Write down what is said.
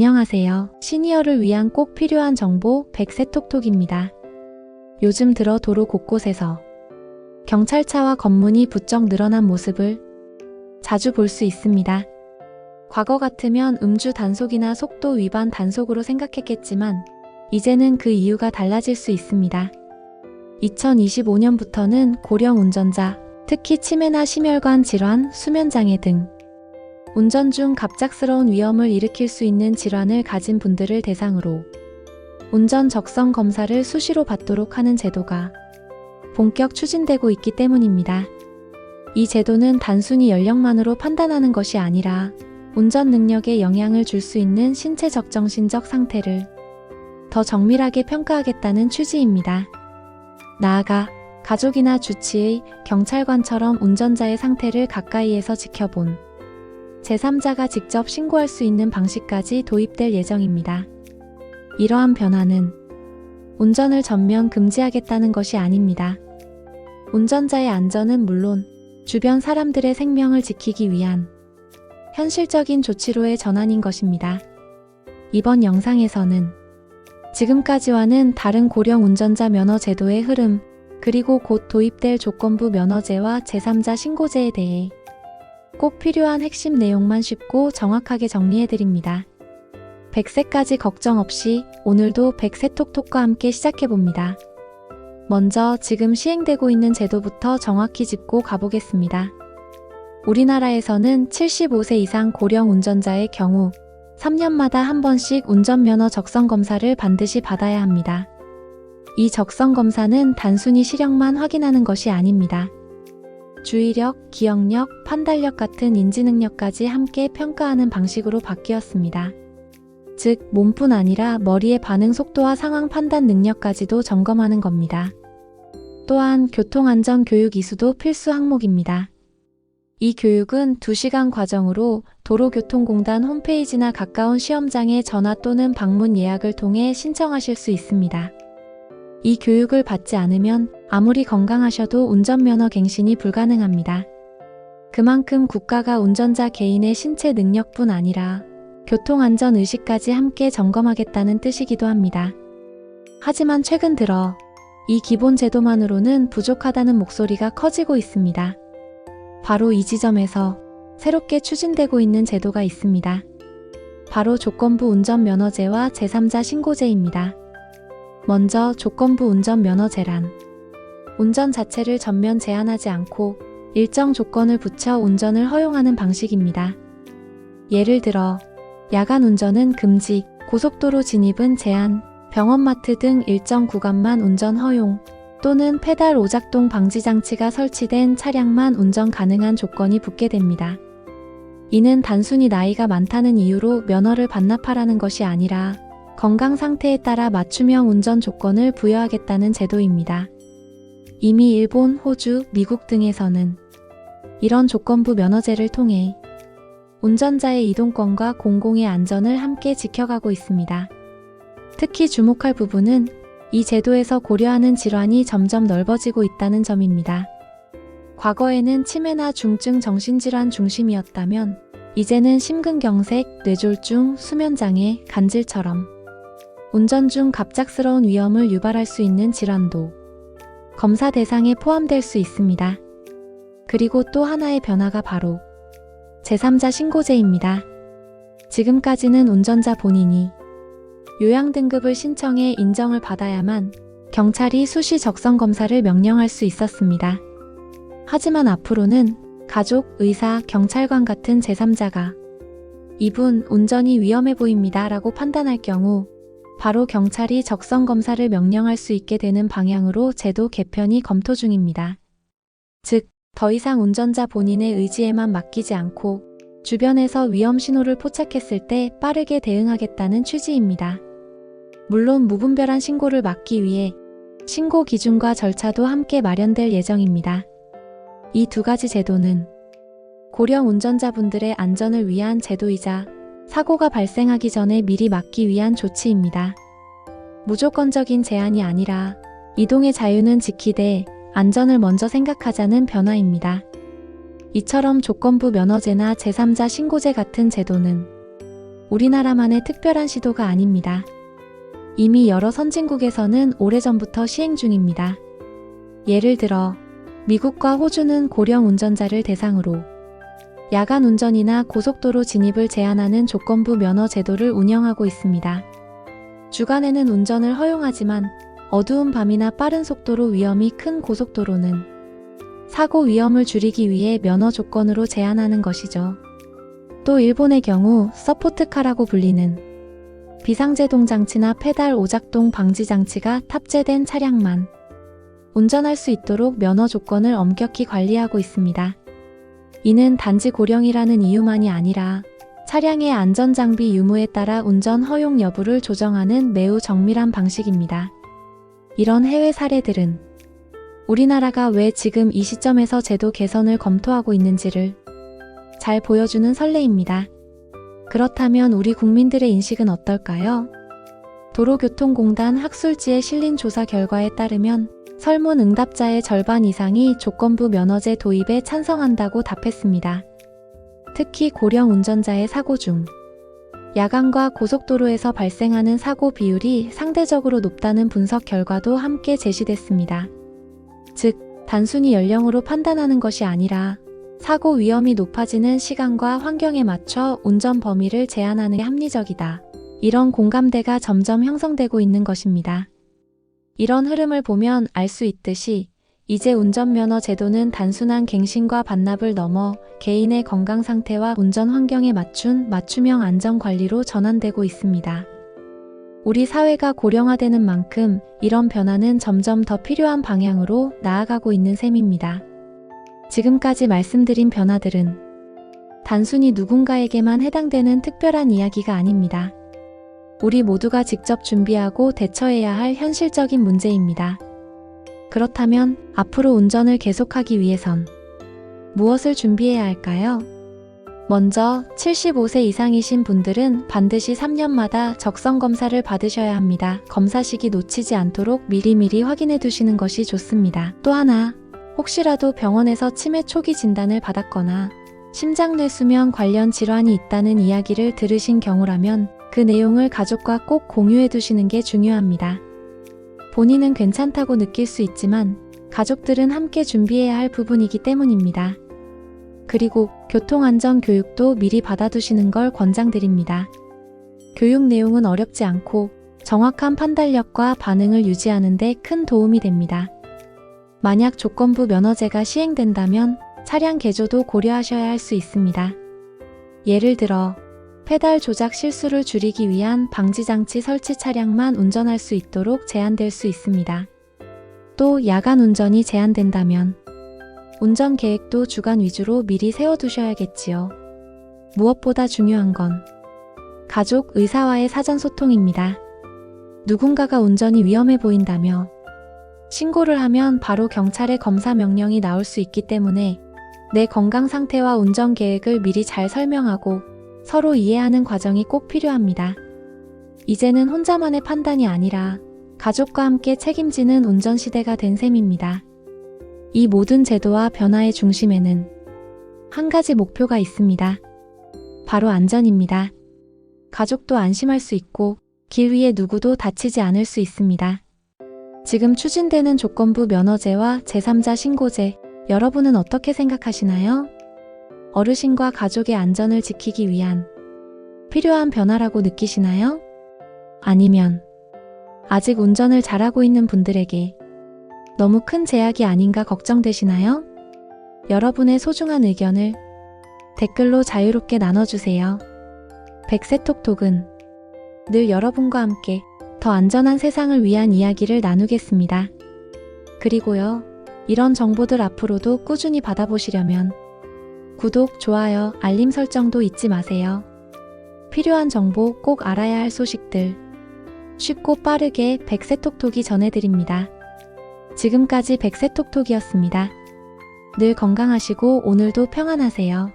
안녕하세요. 시니어를 위한 꼭 필요한 정보 100세 톡톡입니다. 요즘 들어 도로 곳곳에서 경찰차와 검문이 부쩍 늘어난 모습을 자주 볼 수 있습니다. 과거 같으면 음주 단속이나 속도 위반 단속으로 생각했겠지만 이제는 그 이유가 달라질 수 있습니다. 2025년부터는 고령 운전자, 특히 치매나 심혈관 질환, 수면장애 등 운전 중 갑작스러운 위험을 일으킬 수 있는 질환을 가진 분들을 대상으로 운전 적성 검사를 수시로 받도록 하는 제도가 본격 추진되고 있기 때문입니다. 이 제도는 단순히 연령만으로 판단하는 것이 아니라 운전 능력에 영향을 줄 수 있는 신체적 정신적 상태를 더 정밀하게 평가하겠다는 취지입니다. 나아가 가족이나 주치의, 경찰관처럼 운전자의 상태를 가까이에서 지켜본 제3자가 직접 신고할 수 있는 방식까지 도입될 예정입니다. 이러한 변화는 운전을 전면 금지하겠다는 것이 아닙니다. 운전자의 안전은 물론 주변 사람들의 생명을 지키기 위한 현실적인 조치로의 전환인 것입니다. 이번 영상에서는 지금까지와는 다른 고령 운전자 면허 제도의 흐름, 그리고 곧 도입될 조건부 면허제와 제3자 신고제에 대해 꼭 필요한 핵심 내용만 쉽고 정확하게 정리해드립니다. 100세까지 걱정 없이 오늘도 100세 톡톡과 함께 시작해봅니다. 먼저 지금 시행되고 있는 제도부터 정확히 짚고 가보겠습니다. 우리나라에서는 75세 이상 고령 운전자의 경우 3년마다 한 번씩 운전면허 적성검사를 반드시 받아야 합니다. 이 적성검사는 단순히 시력만 확인하는 것이 아닙니다. 주의력, 기억력, 판단력 같은 인지능력까지 함께 평가하는 방식으로 바뀌었습니다. 즉, 몸뿐 아니라 머리의 반응 속도와 상황 판단 능력까지도 점검하는 겁니다. 또한 교통안전 교육 이수도 필수 항목입니다. 이 교육은 2시간 과정으로 도로교통공단 홈페이지나 가까운 시험장에 전화 또는 방문 예약을 통해 신청하실 수 있습니다. 이 교육을 받지 않으면 아무리 건강하셔도 운전면허 갱신이 불가능합니다. 그만큼 국가가 운전자 개인의 신체 능력뿐 아니라 교통안전 의식까지 함께 점검하겠다는 뜻이기도 합니다. 하지만 최근 들어 이 기본 제도만으로는 부족하다는 목소리가 커지고 있습니다. 바로 이 지점에서 새롭게 추진되고 있는 제도가 있습니다. 바로 조건부 운전면허제와 제3자 신고제입니다. 먼저 조건부 운전면허제란 운전 자체를 전면 제한하지 않고 일정 조건을 붙여 운전을 허용하는 방식입니다. 예를 들어 야간 운전은 금지, 고속도로 진입은 제한, 병원마트 등 일정 구간만 운전 허용, 또는 페달 오작동 방지 장치가 설치된 차량만 운전 가능한 조건이 붙게 됩니다. 이는 단순히 나이가 많다는 이유로 면허를 반납하라는 것이 아니라 건강 상태에 따라 맞춤형 운전 조건을 부여하겠다는 제도입니다. 이미 일본, 호주, 미국 등에서는 이런 조건부 면허제를 통해 운전자의 이동권과 공공의 안전을 함께 지켜가고 있습니다. 특히 주목할 부분은 이 제도에서 고려하는 질환이 점점 넓어지고 있다는 점입니다. 과거에는 치매나 중증 정신질환 중심이었다면 이제는 심근경색, 뇌졸중, 수면장애, 간질처럼 운전 중 갑작스러운 위험을 유발할 수 있는 질환도 검사 대상에 포함될 수 있습니다. 그리고 또 하나의 변화가 바로 제3자 신고제입니다. 지금까지는 운전자 본인이 요양등급을 신청해 인정을 받아야만 경찰이 수시 적성검사를 명령할 수 있었습니다. 하지만 앞으로는 가족, 의사, 경찰관 같은 제3자가 이분 운전이 위험해 보입니다 라고 판단할 경우 바로 경찰이 적성검사를 명령할 수 있게 되는 방향으로 제도 개편이 검토 중입니다. 즉, 더 이상 운전자 본인의 의지에만 맡기지 않고 주변에서 위험 신호를 포착했을 때 빠르게 대응하겠다는 취지입니다. 물론 무분별한 신고를 막기 위해 신고 기준과 절차도 함께 마련될 예정입니다. 이 두 가지 제도는 고령 운전자분들의 안전을 위한 제도이자 사고가 발생하기 전에 미리 막기 위한 조치입니다. 무조건적인 제한이 아니라 이동의 자유는 지키되 안전을 먼저 생각하자는 변화입니다. 이처럼 조건부 면허제나 제3자 신고제 같은 제도는 우리나라만의 특별한 시도가 아닙니다. 이미 여러 선진국에서는 오래전부터 시행 중입니다. 예를 들어 미국과 호주는 고령 운전자를 대상으로 야간 운전이나 고속도로 진입을 제한하는 조건부 면허 제도를 운영하고 있습니다. 주간에는 운전을 허용하지만 어두운 밤이나 빠른 속도로 위험이 큰 고속도로는 사고 위험을 줄이기 위해 면허 조건으로 제한하는 것이죠. 또 일본의 경우 서포트카라고 불리는 비상제동 장치나 페달 오작동 방지 장치가 탑재된 차량만 운전할 수 있도록 면허 조건을 엄격히 관리하고 있습니다. 이는 단지 고령이라는 이유만이 아니라 차량의 안전장비 유무에 따라 운전 허용 여부를 조정하는 매우 정밀한 방식입니다. 이런 해외 사례들은 우리나라가 왜 지금 이 시점에서 제도 개선을 검토하고 있는지를 잘 보여주는 선례입니다. 그렇다면 우리 국민들의 인식은 어떨까요? 도로교통공단 학술지에 실린 조사 결과에 따르면 설문 응답자의 절반 이상이 조건부 면허제 도입에 찬성한다고 답했습니다. 특히 고령 운전자의 사고 중 야간과 고속도로에서 발생하는 사고 비율이 상대적으로 높다는 분석 결과도 함께 제시됐습니다. 즉, 단순히 연령으로 판단하는 것이 아니라 사고 위험이 높아지는 시간과 환경에 맞춰 운전 범위를 제한하는 게 합리적이다. 이런 공감대가 점점 형성되고 있는 것입니다. 이런 흐름을 보면 알 수 있듯이 이제 운전면허 제도는 단순한 갱신과 반납을 넘어 개인의 건강 상태와 운전 환경에 맞춘 맞춤형 안전관리로 전환되고 있습니다. 우리 사회가 고령화되는 만큼 이런 변화는 점점 더 필요한 방향으로 나아가고 있는 셈입니다. 지금까지 말씀드린 변화들은 단순히 누군가에게만 해당되는 특별한 이야기가 아닙니다. 우리 모두가 직접 준비하고 대처해야 할 현실적인 문제입니다. 그렇다면 앞으로 운전을 계속하기 위해선 무엇을 준비해야 할까요? 먼저 75세 이상이신 분들은 반드시 3년마다 적성검사를 받으셔야 합니다. 검사 시기 놓치지 않도록 미리미리 확인해 두시는 것이 좋습니다. 또 하나, 혹시라도 병원에서 치매 초기 진단을 받았거나 심장뇌수면 관련 질환이 있다는 이야기를 들으신 경우라면 그 내용을 가족과 꼭 공유해 두시는 게 중요합니다. 본인은 괜찮다고 느낄 수 있지만 가족들은 함께 준비해야 할 부분이기 때문입니다. 그리고 교통안전 교육도 미리 받아두시는 걸 권장드립니다. 교육 내용은 어렵지 않고 정확한 판단력과 반응을 유지하는 데 큰 도움이 됩니다. 만약 조건부 면허제가 시행된다면 차량 개조도 고려하셔야 할 수 있습니다. 예를 들어 페달 조작 실수를 줄이기 위한 방지장치 설치 차량만 운전할 수 있도록 제한될 수 있습니다. 또 야간 운전이 제한된다면 운전 계획도 주간 위주로 미리 세워두셔야겠지요. 무엇보다 중요한 건 가족, 의사와의 사전 소통입니다. 누군가가 운전이 위험해 보인다며 신고를 하면 바로 경찰의 검사 명령이 나올 수 있기 때문에 내 건강 상태와 운전 계획을 미리 잘 설명하고 서로 이해하는 과정이 꼭 필요합니다. 이제는 혼자만의 판단이 아니라 가족과 함께 책임지는 운전 시대가 된 셈입니다. 이 모든 제도와 변화의 중심에는 한 가지 목표가 있습니다. 바로 안전입니다. 가족도 안심할 수 있고 길 위에 누구도 다치지 않을 수 있습니다. 지금 추진되는 조건부 면허제와 제3자 신고제, 여러분은 어떻게 생각하시나요? 어르신과 가족의 안전을 지키기 위한 필요한 변화라고 느끼시나요? 아니면 아직 운전을 잘하고 있는 분들에게 너무 큰 제약이 아닌가 걱정되시나요? 여러분의 소중한 의견을 댓글로 자유롭게 나눠주세요. 백세톡톡은 늘 여러분과 함께 더 안전한 세상을 위한 이야기를 나누겠습니다. 그리고요, 이런 정보들 앞으로도 꾸준히 받아보시려면 구독, 좋아요, 알림 설정도 잊지 마세요. 필요한 정보, 꼭 알아야 할 소식들 쉽고 빠르게 백세톡톡이 전해드립니다. 지금까지 백세톡톡이었습니다. 늘 건강하시고 오늘도 평안하세요.